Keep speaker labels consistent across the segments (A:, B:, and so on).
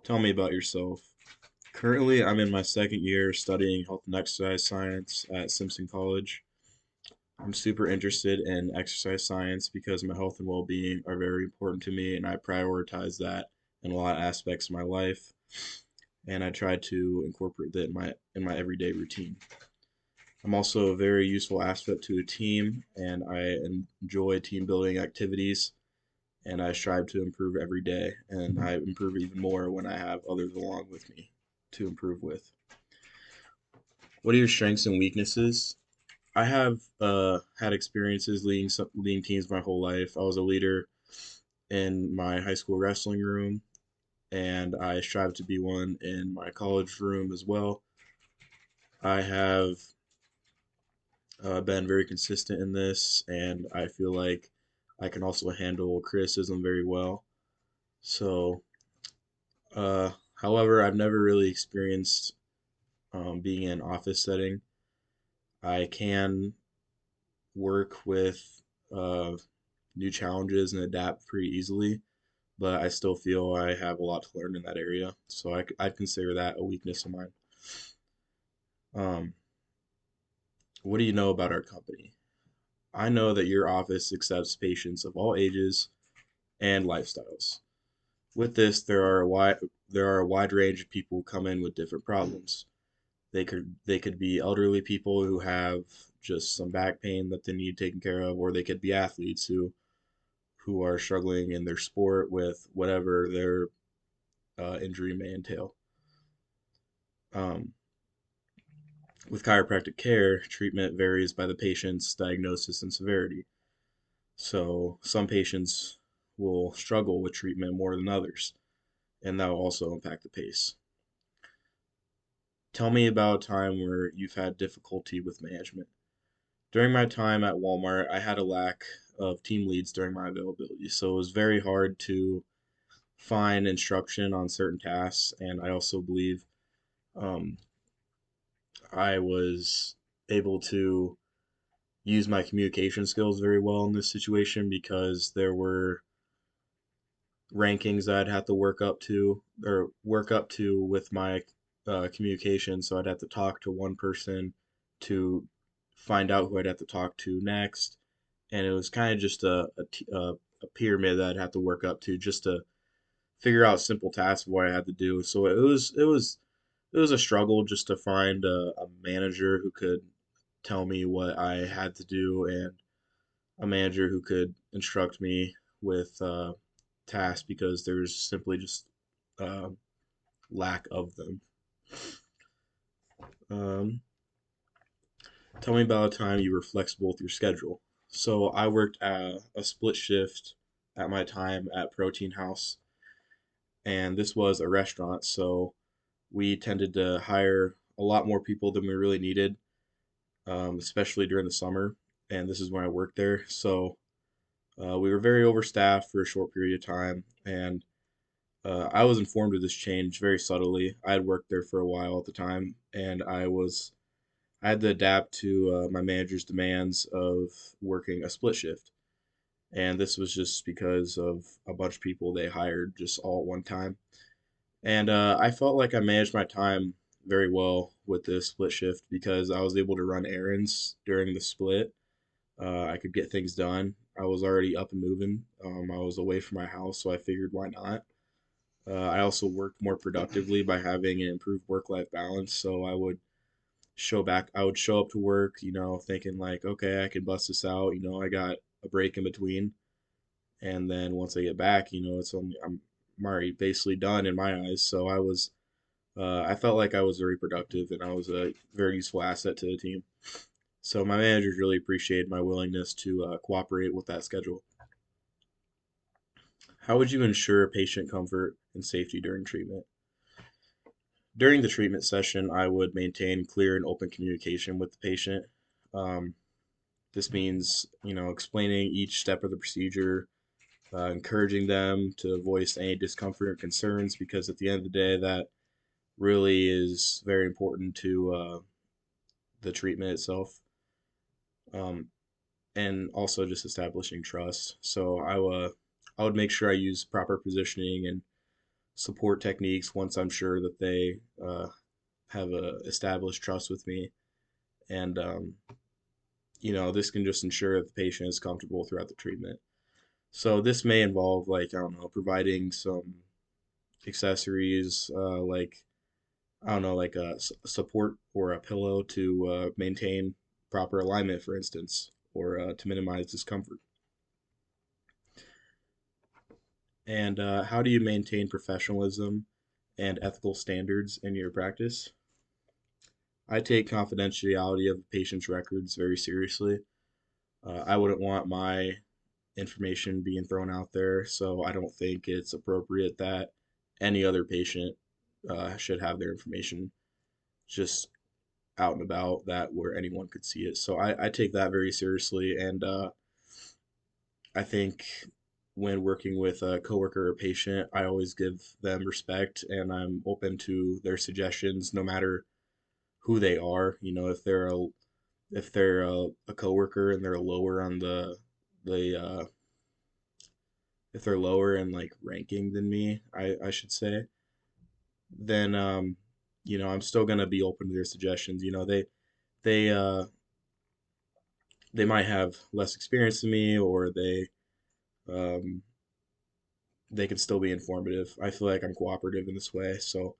A: Tell me about yourself. Currently, I'm in my second year studying health and exercise science at Simpson College. I'm super interested in exercise science because my health and well-being are very important to me, and I prioritize that in a lot of aspects of my life, and I try to incorporate that in my everyday routine. I'm also a very useful asset to a team, and I enjoy team building activities, and I strive to improve every day, and I improve even more when I have others along with me to improve with. What are your strengths and weaknesses? I have had experiences leading teams my whole life. I was a leader in my high school wrestling room, and I strive to be one in my college room as well. I have been very consistent in this, and I feel like I can also handle criticism very well. So, uh, however, I've never really experienced being in an office setting. I can work with uh, new challenges and adapt pretty easily, but I still feel I have a lot to learn in that area. So I'd consider that a weakness of mine. Um, what do you know about our company? I know that your office accepts patients of all ages and lifestyles. With this, there are a wide range of people who come in with different problems. They could be elderly people who have just some back pain that they need taken care of, or they could be athletes who are struggling in their sport with whatever their injury may entail. Um, with chiropractic care, treatment varies by the patient's diagnosis and severity. So some patients will struggle with treatment more than others, and that will also impact the pace. Tell me about a time where you've had difficulty with management. During my time at Walmart, I had a lack of team leads during my availability, so it was very hard to find instruction on certain tasks, and I also believe um, I was able to use my communication skills very well in this situation because there were rankings that I'd have to work up to with my communication. So I'd have to talk to one person to find out who I'd have to talk to next, and it was kind of just a pyramid that I'd have to work up to just to figure out simple tasks of what I had to do. So it was a struggle just to find a manager who could tell me what I had to do and a manager who could instruct me with tasks because there's simply just uh, lack of them. Um, Tell me about a time you were flexible with your schedule. So I worked a split shift at my time at Protein House, and this was a restaurant, so we tended to hire a lot more people than we really needed, especially during the summer. And this is when I worked there, so we were very overstaffed for a short period of time, and I was informed of this change very subtly. I had worked there for a while at the time, and I had to adapt to my manager's demands of working a split shift. And this was just because of a bunch of people they hired just all at one time. And I felt like I managed my time very well with this split shift because I was able to run errands during the split. I could get things done. I was already up and moving. I was away from my house, so I figured why not. I also worked more productively by having an improved work-life balance. So I would show up to work, thinking like, okay, I can bust this out. I got a break in between, and then once I get back, I'm already basically done in my eyes. So I felt like I was very productive and I was a very useful asset to the team. So my managers really appreciated my willingness to cooperate with that schedule. How would you ensure patient comfort and safety during treatment? During the treatment session, I would maintain clear and open communication with the patient. Um, this means, explaining each step of the procedure, encouraging them to voice any discomfort or concerns, because at the end of the day, that really is very important to the treatment itself. Um, and also just establishing trust. So I would make sure I use proper positioning and support techniques once I'm sure that they have a established trust with me. And, this can just ensure that the patient is comfortable throughout the treatment. So this may involve, like, I don't know, providing some accessories, like, I don't know, like a support or a pillow to maintain proper alignment, for instance, or to minimize discomfort. And how do you maintain professionalism and ethical standards in your practice? I take confidentiality of a patient's records very seriously. I wouldn't want my information being thrown out there, so I don't think it's appropriate that any other patient should have their information just out and about that where anyone could see it. So I take that very seriously, and I think when working with a coworker or patient, I always give them respect, and I'm open to their suggestions, no matter who they are. If they're a coworker and they're lower on the if they're lower in like ranking than me, I should say, then I'm still gonna be open to their suggestions. They uh they might have less experience than me, or um they can still be informative. I feel like I'm cooperative in this way. So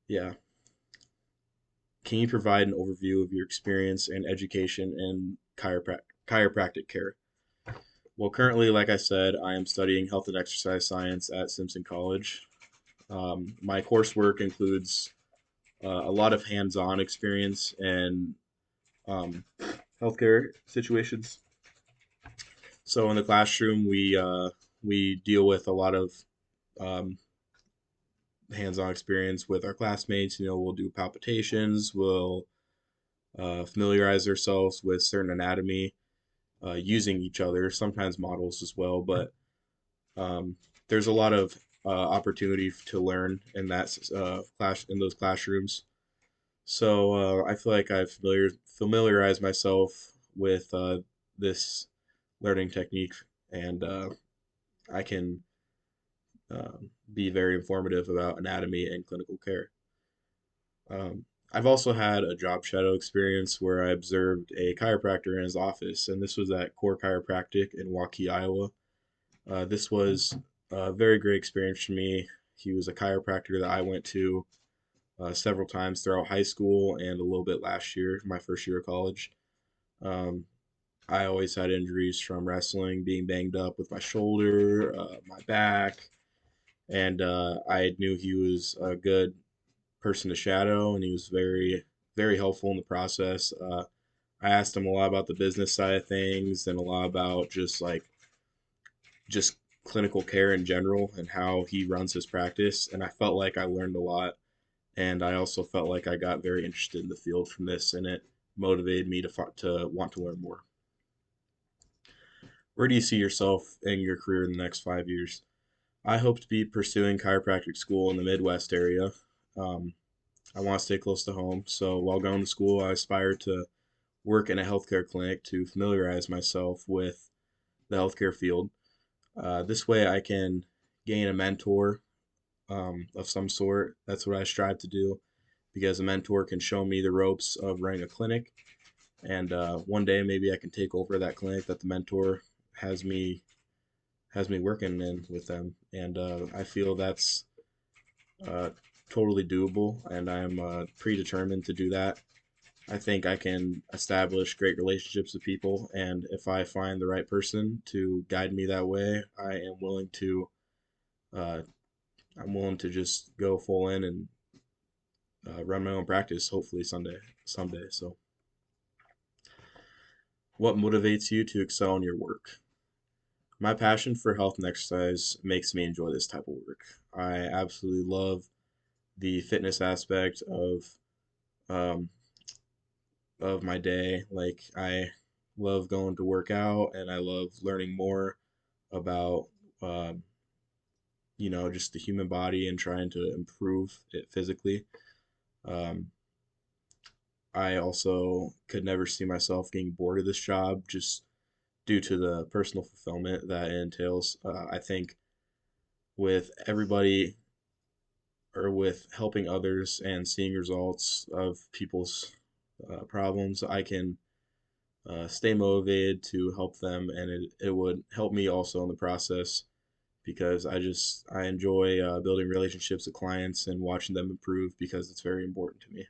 A: yeah. Can you provide an overview of your experience and education in chiropractic care? Well, currently, like I said, I am studying health and exercise science at Simpson College. My coursework includes a lot of hands-on experience and um, healthcare situations. So in the classroom, we deal with a lot of um, hands-on experience with our classmates. We'll do palpitations, we'll familiarize ourselves with certain anatomy using each other, sometimes models as well. But um, there's a lot of opportunity to learn in that class in those classrooms. So I feel like I've familiarized myself with this learning technique, and I can be very informative about anatomy and clinical care. I've also had a job shadow experience where I observed a chiropractor in his office, and this was at Core Chiropractic in Waukee, Iowa. This was a very great experience for me. He was a chiropractor that I went to several times throughout high school and a little bit last year, my first year of college. Um, I always had injuries from wrestling, being banged up with my shoulder, my back, and I knew he was a good person to shadow, and he was very, very helpful in the process. I asked him a lot about the business side of things and a lot about just clinical care in general and how he runs his practice, and I felt like I learned a lot, and I also felt like I got very interested in the field from this, and it motivated me to want to learn more. Where do you see yourself in your career in the next 5 years? I hope to be pursuing chiropractic school in the Midwest area. Um, I want to stay close to home, so while going to school, I aspire to work in a healthcare clinic to familiarize myself with the healthcare field. This way, I can gain a mentor of some sort. That's what I strive to do because a mentor can show me the ropes of running a clinic, and one day maybe I can take over that clinic that the mentor has me has me working in with them, and I feel that's uh, totally doable, and I'm predetermined to do that. I think I can establish great relationships with people, and if I find the right person to guide me that way, uh, I'm willing to just go full in and run my own practice. Hopefully someday. So, what motivates you to excel in your work? My passion for health and exercise makes me enjoy this type of work. I absolutely love the fitness aspect um, of my day. Like I love going to work out, and I love learning more about um, just the human body and trying to improve it physically. Um, I also could never see myself getting bored of this job just due to the personal fulfillment that it entails. I think with everybody. or with helping others and seeing results of people's problems, I can stay motivated to help them, and it would help me also in the process because I enjoy building relationships with clients and watching them improve because it's very important to me.